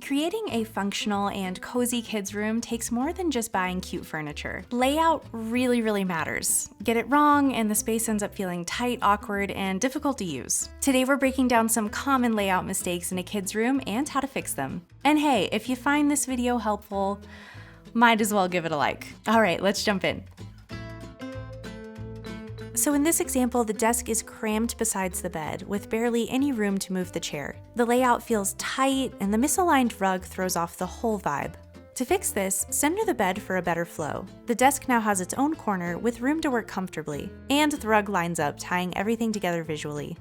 Creating a functional and cozy kids' room takes more than just buying cute furniture. Layout really matters. Get it wrong and the space ends up feeling tight, awkward, and difficult to use. Today we're breaking down some common layout mistakes in a kid's room and how to fix them. And hey, if you find this video helpful, might as well give it a like. All right, let's jump in. So in this example, the desk is crammed beside the bed, with barely any room to move the chair. The layout feels tight, and the misaligned rug throws off the whole vibe. To fix this, center the bed for a better flow. The desk now has its own corner with room to work comfortably, and the rug lines up, tying everything together visually.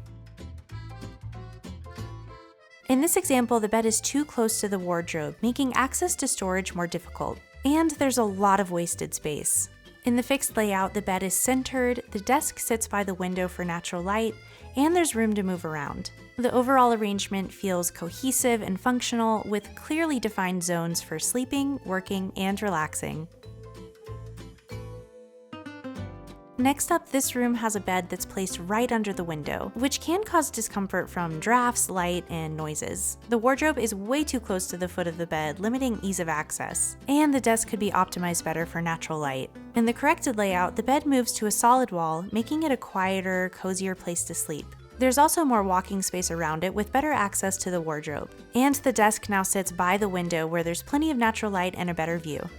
In this example, the bed is too close to the wardrobe, making access to storage more difficult. And there's a lot of wasted space. In the fixed layout, the bed is centered, the desk sits by the window for natural light, and there's room to move around. The overall arrangement feels cohesive and functional, with clearly defined zones for sleeping, working, and relaxing. Next up, this room has a bed that's placed right under the window, which can cause discomfort from drafts, light, and noises. The wardrobe is way too close to the foot of the bed, limiting ease of access, and the desk could be optimized better for natural light. In the corrected layout, the bed moves to a solid wall, making it a quieter, cozier place to sleep. There's also more walking space around it with better access to the wardrobe. And the desk now sits by the window where there's plenty of natural light and a better view.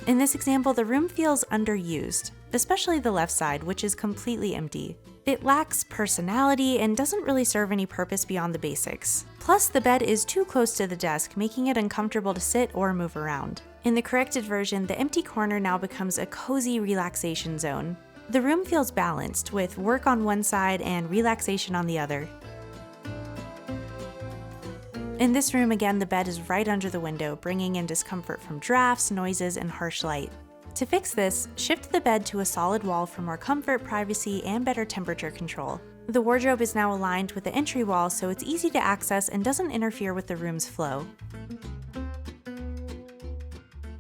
In this example, the room feels underused, especially the left side, which is completely empty. It lacks personality and doesn't really serve any purpose beyond the basics. Plus, the bed is too close to the desk, making it uncomfortable to sit or move around. In the corrected version, the empty corner now becomes a cozy relaxation zone. The room feels balanced, with work on one side and relaxation on the other. In this room, again, the bed is right under the window, bringing in discomfort from drafts, noises, and harsh light. To fix this, shift the bed to a solid wall for more comfort, privacy, and better temperature control. The wardrobe is now aligned with the entry wall, so it's easy to access and doesn't interfere with the room's flow.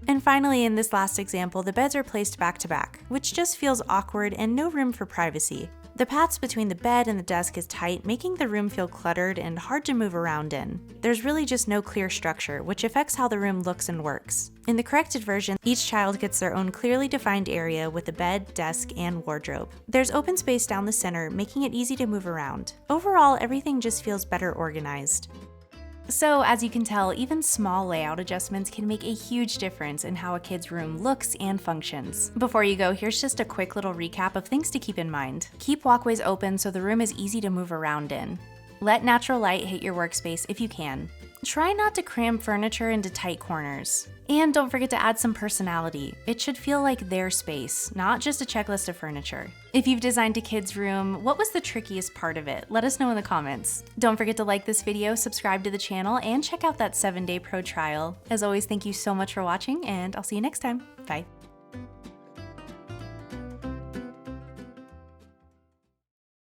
And finally, in this last example, the beds are placed back to back, which just feels awkward and no room for privacy. The paths between the bed and the desk is tight, making the room feel cluttered and hard to move around in. There's really just no clear structure, which affects how the room looks and works. In the corrected version, each child gets their own clearly defined area with a bed, desk, and wardrobe. There's open space down the center, making it easy to move around. Overall, everything just feels better organized. So, as you can tell, even small layout adjustments can make a huge difference in how a kid's room looks and functions. Before you go, here's just a quick little recap of things to keep in mind. Keep walkways open so the room is easy to move around in. Let natural light hit your workspace if you can. Try not to cram furniture into tight corners. And don't forget to add some personality. It should feel like their space, not just a checklist of furniture. If you've designed a kid's room, what was the trickiest part of it? Let us know in the comments. Don't forget to like this video, subscribe to the channel, and check out that 7-day pro trial. As always, thank you so much for watching, and I'll see you next time. Bye.